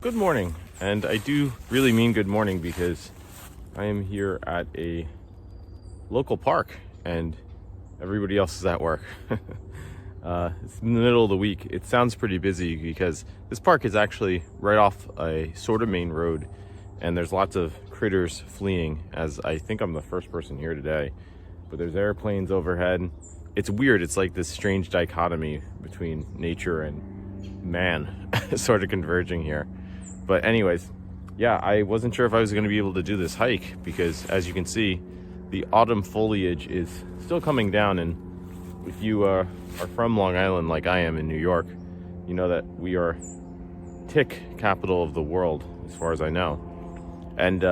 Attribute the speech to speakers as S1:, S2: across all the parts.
S1: Good morning, and I do really mean good morning because I am here at a local park and everybody else is at work. It's in the middle of the week. It sounds pretty busy because this park is actually right off a sort of main road, and there's lots of critters fleeing, as I think I'm the first person here today. But there's airplanes overhead. It's weird. It's like this strange dichotomy between nature and man sort of converging here. But anyways, yeah, I wasn't sure if I was going to be able to do this hike because, as you can see, the autumn foliage is still coming down. And if you are from Long Island like I am in New York, you know that we are tick capital of the world as far as I know. And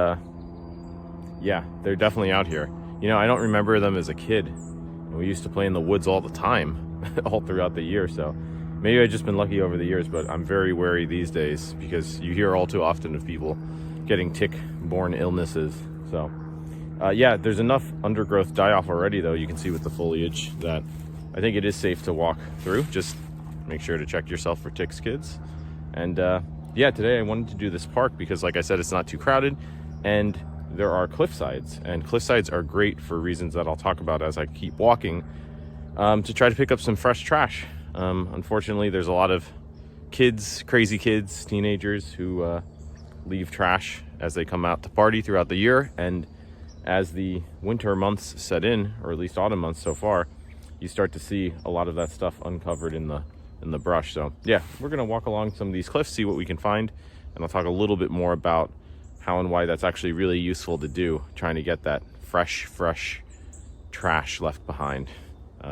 S1: yeah, they're definitely out here. You know, I don't remember them as a kid. We used to play in the woods all the time, all throughout the year. So maybe I've just been lucky over the years, but I'm very wary these days because you hear all too often of people getting tick-borne illnesses. So yeah, there's enough undergrowth die-off already, though, you can see with the foliage, that I think it is safe to walk through. Just make sure to check yourself for ticks, kids. And yeah, today I wanted to do this park because, like I said, it's not too crowded, and there are cliffsides, and cliffsides are great for reasons that I'll talk about as I keep walking, to try to pick up some fresh trash. Unfortunately, there's a lot of kids, crazy kids, teenagers who leave trash as they come out to party throughout the year, and as the winter months set in, or at least autumn months so far, you start to see a lot of that stuff uncovered in the brush. So yeah, we're gonna walk along some of these cliffs, see what we can find, and I'll talk a little bit more about how and why that's actually really useful to do, trying to get that fresh trash left behind.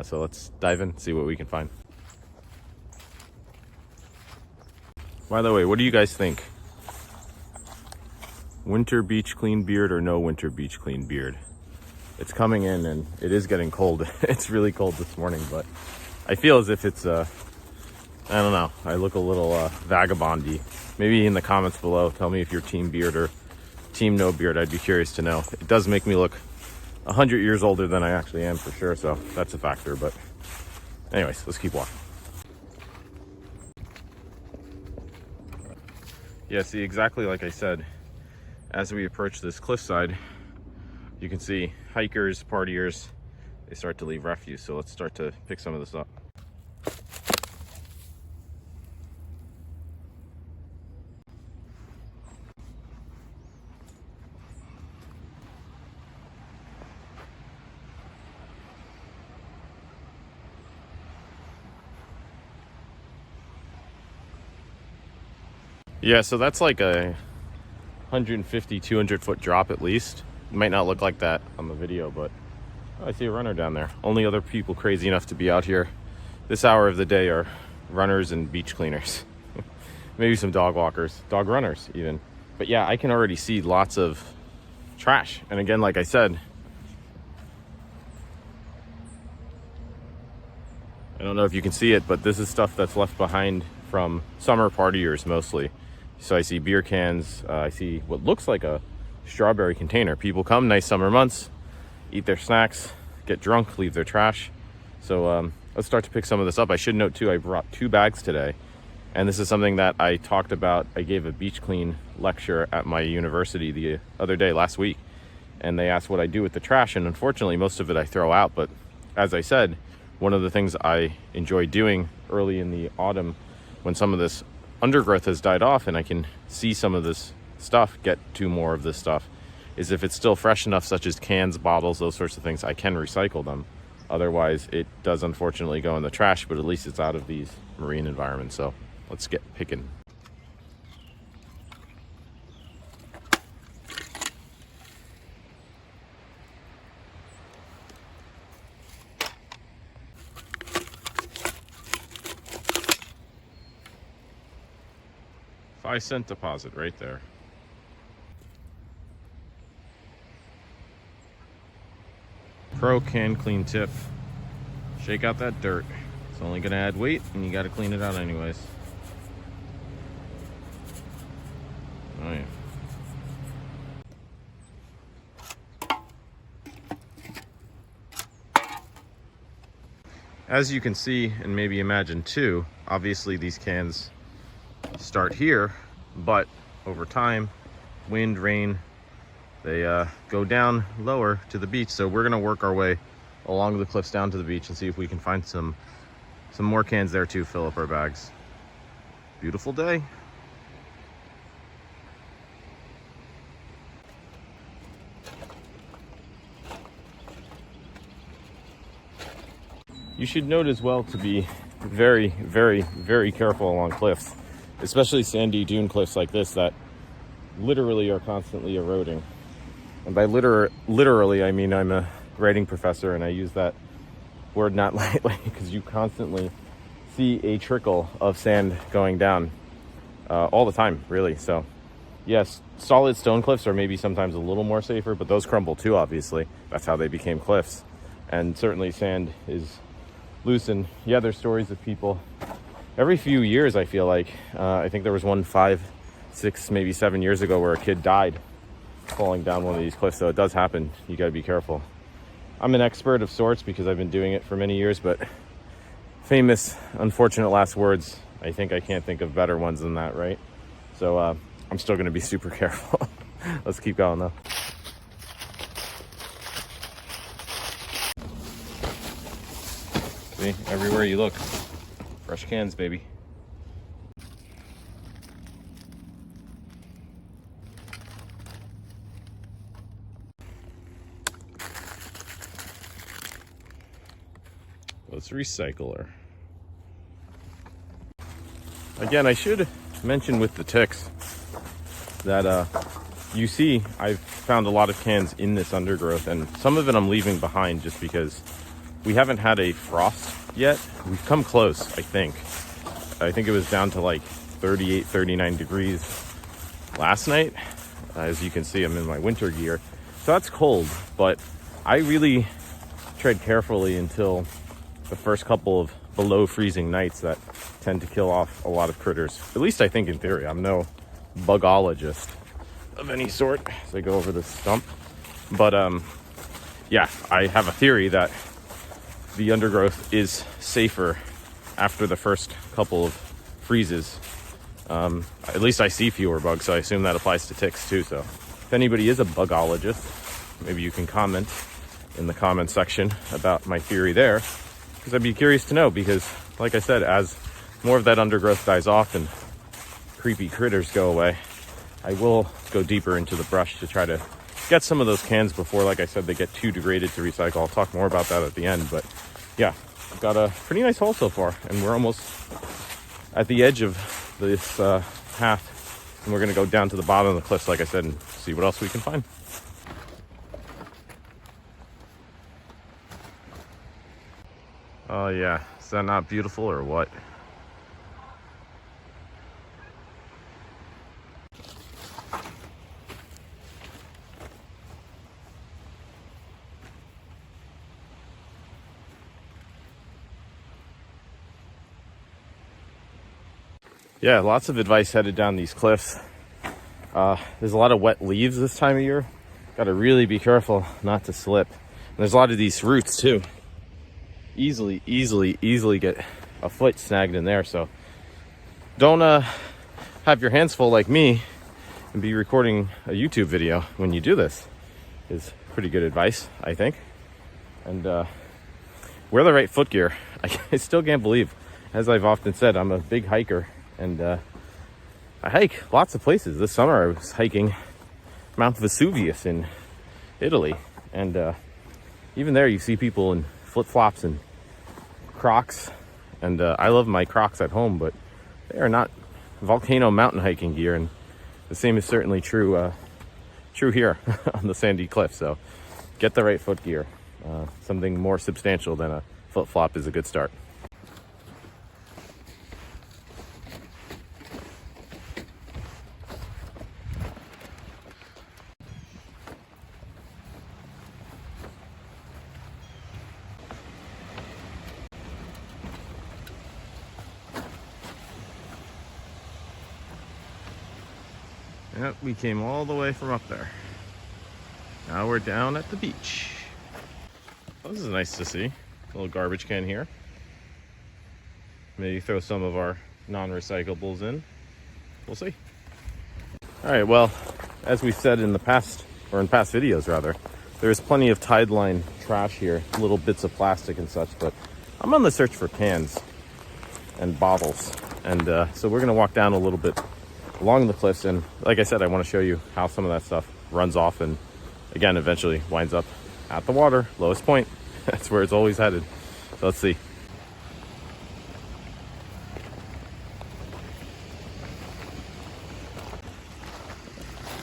S1: So let's dive in, see what we can find. By the way, what do you guys think? Winter beach clean beard or no winter beach clean beard? It's coming in and it is getting cold. It's really cold this morning, but I feel as if it's I don't know, I look a little vagabondy. Maybe in the comments below, tell me if you're team beard or team no beard. I'd be curious to know. It does make me look 100 years older than I actually am, for sure, so that's a factor. But anyways, let's keep walking. Yeah, see, exactly like I said, as we approach this cliffside, you can see hikers, partiers, they start to leave refuse. So let's start to pick some of this up. Yeah, so that's like a 150, 200 foot drop at least. It might not look like that on the video, but I see a runner down there. Only other people crazy enough to be out here this hour of the day are runners and beach cleaners. Maybe some dog walkers, dog runners even. But yeah, I can already see lots of trash. And again, like I said, I don't know if you can see it, but this is stuff that's left behind from summer partiers mostly. So I see beer cans, I see what looks like a strawberry container. People come, nice summer months, eat their snacks, get drunk, leave their trash. So let's start to pick some of this up. I should note too, I brought 2 bags today. And this is something that I talked about. I gave a beach clean lecture at my university the other day, last week. And they asked what I do with the trash. And unfortunately, most of it I throw out. But as I said, one of the things I enjoy doing early in the autumn, when some of this undergrowth has died off and I can see some of this stuff, get to more of this stuff, is if it's still fresh enough, such as cans, bottles, those sorts of things, I can recycle them. Otherwise, it does unfortunately go in the trash, but at least it's out of these marine environments. So let's get picking. $5-cent deposit right there. Pro can clean tip. Shake out that dirt. It's only gonna add weight and you gotta clean it out anyways. Oh yeah. As you can see and maybe imagine too, obviously these cans start here but over time, wind, rain, they go down lower to the beach. So we're gonna work our way along the cliffs down to the beach and see if we can find some more cans there to fill up our bags. Beautiful day. You should note as well to be very, very, very careful along cliffs, especially sandy dune cliffs like this that literally are constantly eroding. And by literally, I mean I'm a writing professor, and I use that word not lightly because you constantly see a trickle of sand going down all the time, really. So yes, solid stone cliffs are maybe sometimes a little more safer, but those crumble too, obviously. That's how they became cliffs. And certainly sand is loose. And yeah, there's stories of people every few years, I feel like. I think there was one 5, 6, maybe 7 years ago where a kid died falling down one of these cliffs. So it does happen. You got to be careful. I'm an expert of sorts because I've been doing it for many years, but famous, unfortunate last words. I think I can't think of better ones than that, right? So I'm still going to be super careful. Let's keep going though. See, everywhere you look, fresh cans, baby. Let's recycler. Again, I should mention with the ticks that you see I've found a lot of cans in this undergrowth, and some of it I'm leaving behind just because we haven't had a frost yet. We've come close, I think. I think it was down to like 38, 39 degrees last night. As you can see, I'm in my winter gear. So that's cold, but I really tread carefully until the first couple of below freezing nights that tend to kill off a lot of critters. At least I think in theory. I'm no bugologist of any sort as I go over this stump. But yeah, I have a theory that the undergrowth is safer after the first couple of freezes. At least I see fewer bugs, so I assume that applies to ticks too. So if anybody is a bugologist, maybe you can comment in the comment section about my theory there, because I'd be curious to know, because like I said, as more of that undergrowth dies off and creepy critters go away, I will go deeper into the brush to try to get some of those cans before, like I said, they get too degraded to recycle. I'll talk more about that at the end, but yeah, I've got a pretty nice haul so far, and we're almost at the edge of this path, and we're gonna go down to the bottom of the cliffs, like I said, and see what else we can find. Oh yeah, is that not beautiful or what? Yeah, lots of advice headed down these cliffs. There's a lot of wet leaves this time of year. Got to really be careful not to slip. And there's a lot of these roots too. Easily get a foot snagged in there. So don't have your hands full like me and be recording a YouTube video when you do this. Is pretty good advice, I think. And wear the right foot gear. I still can't believe, as I've often said, I'm a big hiker, and I hike lots of places. This summer I was hiking Mount Vesuvius in Italy, and even there you see people in flip-flops and Crocs, and I love my Crocs at home, but they are not volcano mountain hiking gear, and the same is certainly true here on the sandy cliff. So get the right foot gear. Something more substantial than a flip-flop is a good start. Yep, we came all the way from up there. Now we're down at the beach. Oh, this is nice to see. A little garbage can here. Maybe throw some of our non-recyclables in. We'll see. All right, well, as we've said in the past, or in past videos rather, there's plenty of tide line trash here, little bits of plastic and such, but I'm on the search for cans and bottles. And so we're gonna walk down a little bit along the cliffs, and like I said, I wanna show you how some of that stuff runs off and again, eventually winds up at the water, lowest point. That's where it's always headed. So let's see.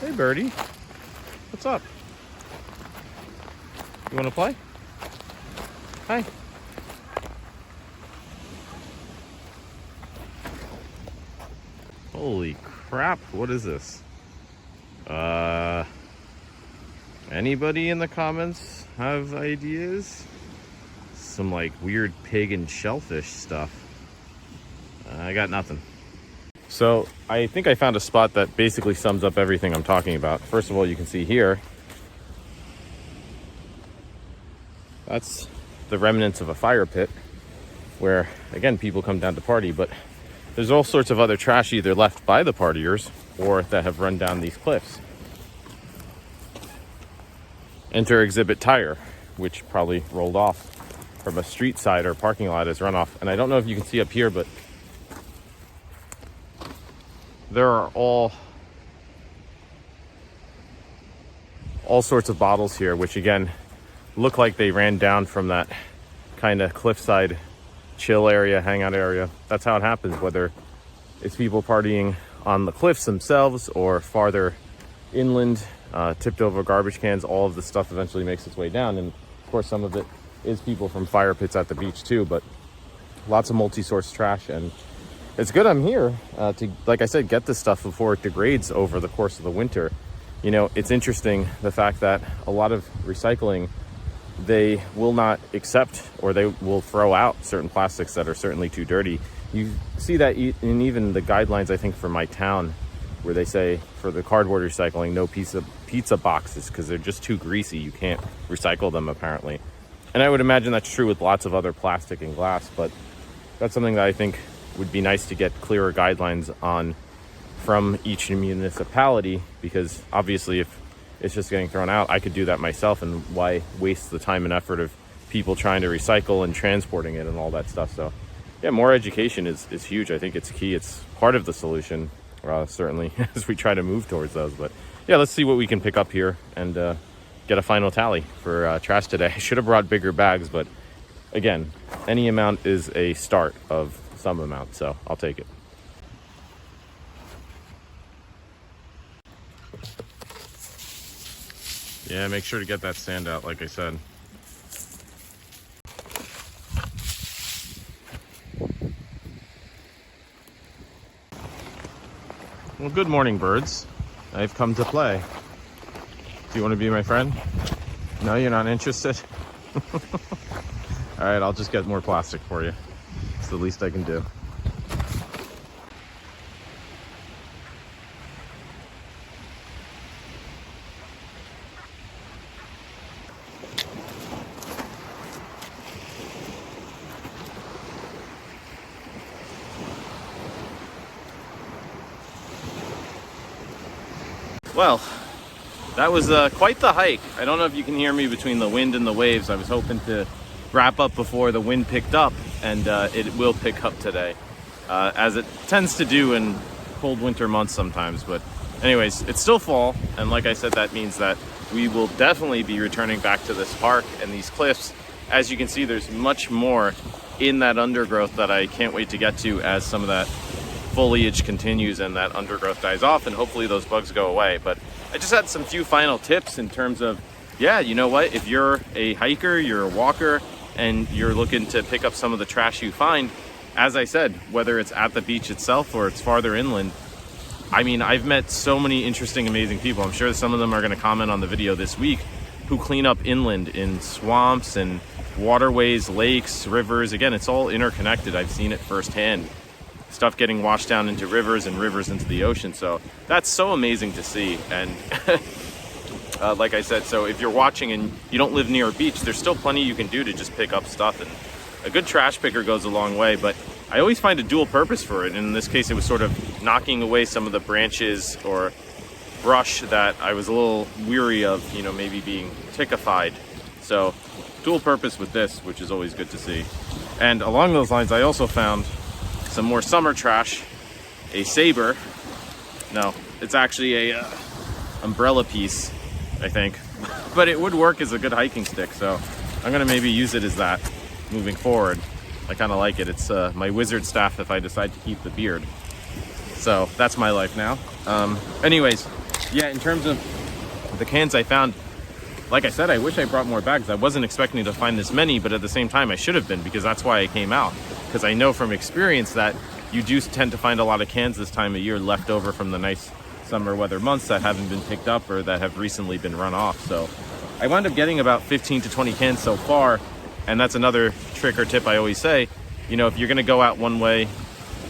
S1: Hey birdie, what's up? You wanna play? Hi. Holy crap, what is this? Anybody in the comments have ideas? Some like weird pig and shellfish stuff. I got nothing. So I think I found a spot that basically sums up everything I'm talking about. First of all, you can see here, that's the remnants of a fire pit where, again, people come down to party, but there's all sorts of other trash either left by the partiers or that have run down these cliffs. Enter exhibit tire, which probably rolled off from a street side or parking lot as runoff. And I don't know if you can see up here, but there are all sorts of bottles here, which again, look like they ran down from that kind of cliffside chill area, hangout area. That's how it happens, whether it's people partying on the cliffs themselves or farther inland, tipped over garbage cans. All of the stuff eventually makes its way down, and of course some of it is people from fire pits at the beach too, but lots of multi-source trash. And it's good I'm here to, like I said, get this stuff before it degrades over the course of the winter. You know, it's interesting the fact that a lot of recycling, they will not accept or they will throw out certain plastics that are certainly too dirty. You see that in even the guidelines, I think, for my town, where they say for the cardboard recycling, no pizza boxes because they're just too greasy. You can't recycle them apparently. And I would imagine that's true with lots of other plastic and glass, but that's something that I think would be nice to get clearer guidelines on from each municipality, because obviously if it's just getting thrown out, I could do that myself, and why waste the time and effort of people trying to recycle and transporting it and all that stuff. So yeah, more education is huge. I think it's key. It's part of the solution, certainly, as we try to move towards those. But yeah, let's see what we can pick up here and get a final tally for trash today. I should have brought bigger bags, but again, any amount is a start of some amount, so I'll take it. Yeah, make sure to get that sand out, like I said. Well, good morning, birds. I've come to play. Do you want to be my friend? No, you're not interested? All right, I'll just get more plastic for you. It's the least I can do. Well, that was quite the hike. I don't know if you can hear me between the wind and the waves. I was hoping to wrap up before the wind picked up, and it will pick up today, as it tends to do in cold winter months sometimes. But anyways, it's still fall, and like I said, that means that we will definitely be returning back to this park and these cliffs. As you can see, there's much more in that undergrowth that I can't wait to get to as some of that foliage continues and that undergrowth dies off, and hopefully those bugs go away. But I just had some few final tips in terms of, yeah, you know what, if you're a hiker, you're a walker, and you're looking to pick up some of the trash you find, as I said, whether it's at the beach itself or it's farther inland, I mean, I've met so many interesting, amazing people. I'm sure some of them are going to comment on the video this week who clean up inland in swamps and waterways, lakes, rivers. Again, it's all interconnected. I've seen it firsthand. Stuff getting washed down into rivers and rivers into the ocean. So that's so amazing to see. And like I said, so if you're watching and you don't live near a beach, there's still plenty you can do to just pick up stuff. And a good trash picker goes a long way, but I always find a dual purpose for it. And in this case, it was sort of knocking away some of the branches or brush that I was a little weary of, you know, maybe being tickified. So dual purpose with this, which is always good to see. And along those lines, I also found some more summer trash, a saber. No, it's actually a umbrella piece, I think, but it would work as a good hiking stick. So I'm gonna maybe use it as that moving forward. I kind of like it. It's my wizard staff if I decide to keep the beard. So that's my life now. Anyways, yeah, in terms of the cans I found, like I said, I wish I brought more bags. I wasn't expecting to find this many, but at the same time I should have been, because that's why I came out. Because I know from experience that you do tend to find a lot of cans this time of year left over from the nice summer weather months that haven't been picked up or that have recently been run off. So I wound up getting about 15 to 20 cans so far. And that's another trick or tip I always say, you know, if you're gonna go out one way,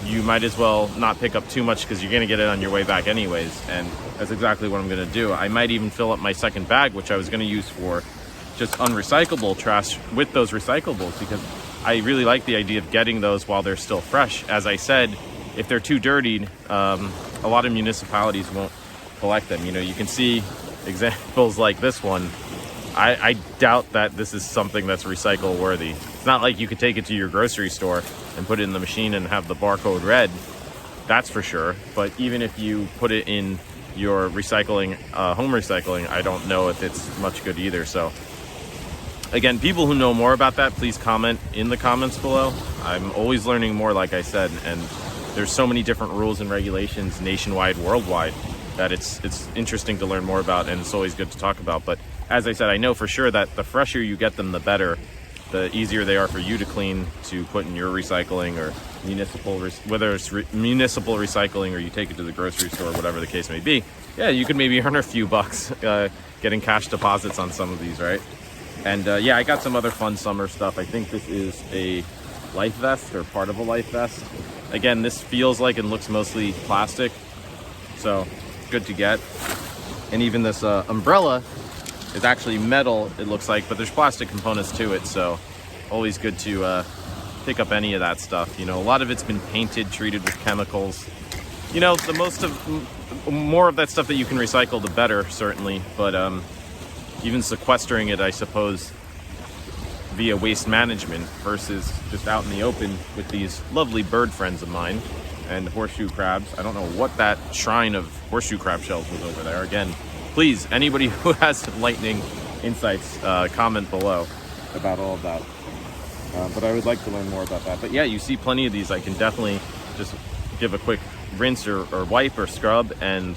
S1: you might as well not pick up too much, because you're gonna get it on your way back anyways. And that's exactly what I'm gonna do. I might even fill up my second bag, which I was gonna use for just unrecyclable trash, with those recyclables, because I really like the idea of getting those while they're still fresh. As I said, if they're too dirtied, a lot of municipalities won't collect them. You know, you can see examples like this one. I doubt that this is something that's recycle worthy. It's not like you could take it to your grocery store and put it in the machine and have the barcode read, that's for sure. But even if you put it in your recycling, home recycling, I don't know if it's much good either. So again, people who know more about that, please comment in the comments below. I'm always learning more, like I said, and there's so many different rules and regulations nationwide, worldwide, that it's interesting to learn more about, and it's always good to talk about. But as I said, I know for sure that the fresher you get them, the better. The easier they are for you to clean, to put in your recycling or municipal, whether it's municipal recycling or you take it to the grocery store, whatever the case may be. Yeah, you could maybe earn a few bucks getting cash deposits on some of these, right? And yeah, I got some other fun summer stuff. I think this is a life vest, or part of a life vest. Again, this feels like and looks mostly plastic, so good to get. And even this umbrella is actually metal, it looks like, but there's plastic components to it, so always good to pick up any of that stuff. You know, a lot of it's been painted, treated with chemicals. You know, more of that stuff that you can recycle, the better, certainly. But even sequestering it, I suppose, via waste management versus just out in the open with these lovely bird friends of mine and horseshoe crabs. I don't know what that shrine of horseshoe crab shells was over there. Again, please, anybody who has enlightening insights, comment below about all of that. But I would like to learn more about that. But yeah, you see plenty of these. I can definitely just give a quick rinse or wipe or scrub and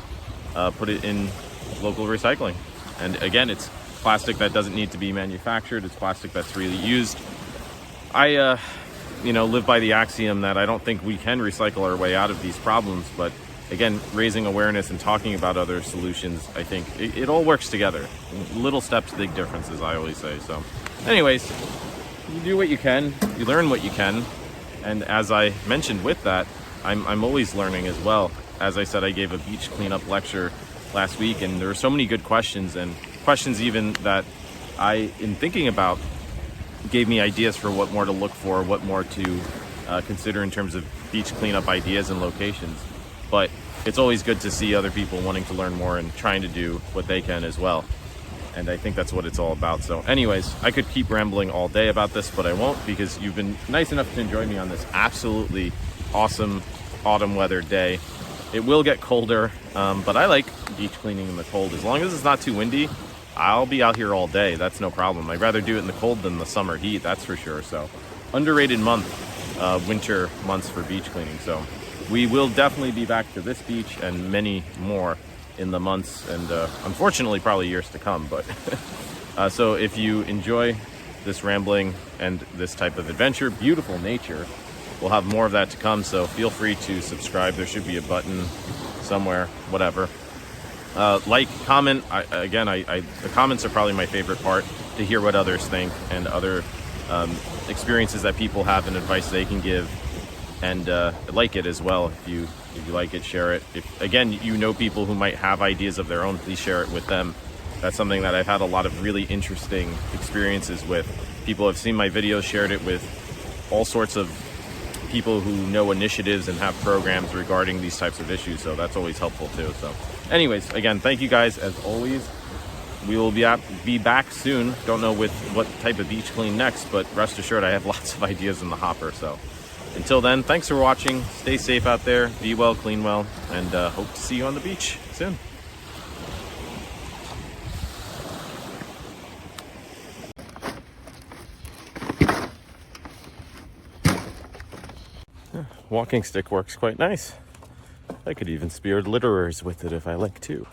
S1: put it in local recycling. And again, it's plastic that doesn't need to be manufactured. It's plastic that's really used. I, you know, live by the axiom that I don't think we can recycle our way out of these problems. But again, raising awareness and talking about other solutions, I think it all works together. Little steps, big differences, I always say. So anyways, you do what you can, you learn what you can. And as I mentioned with that, I'm always learning as well. As I said, I gave a beach cleanup lecture last week, and there were so many good questions, and questions even that I, in thinking about, gave me ideas for what more to look for, what more to consider in terms of beach cleanup ideas and locations. But it's always good to see other people wanting to learn more and trying to do what they can as well. And I think that's what it's all about. So anyways, I could keep rambling all day about this, but I won't, because you've been nice enough to enjoy me on this absolutely awesome autumn weather day. It will get colder, but I like beach cleaning in the cold. As long as it's not too windy, I'll be out here all day. That's no problem. I'd rather do it in the cold than the summer heat, that's for sure. So underrated month, winter months for beach cleaning. So we will definitely be back to this beach and many more in the months and unfortunately probably years to come. But so if you enjoy this rambling and this type of adventure, beautiful nature, we'll have more of that to come. So feel free to subscribe. There should be a button somewhere, whatever. Like, comment. The comments are probably my favorite part, to hear what others think and other experiences that people have and advice they can give. And like it as well. If you like it, share it. If again you know people who might have ideas of their own, please share it with them. That's something that I've had a lot of really interesting experiences with. People have seen my videos, shared it with all sorts of people who know initiatives and have programs regarding these types of issues. So that's always helpful too. So anyways, again, thank you guys as always. We will be back soon. Don't know with what type of beach clean next, but rest assured I have lots of ideas in the hopper. So until then, thanks for watching. Stay safe out there. Be well, clean well, and hope to see you on the beach soon. Walking stick works quite nice. I could even spear litterers with it if I like to.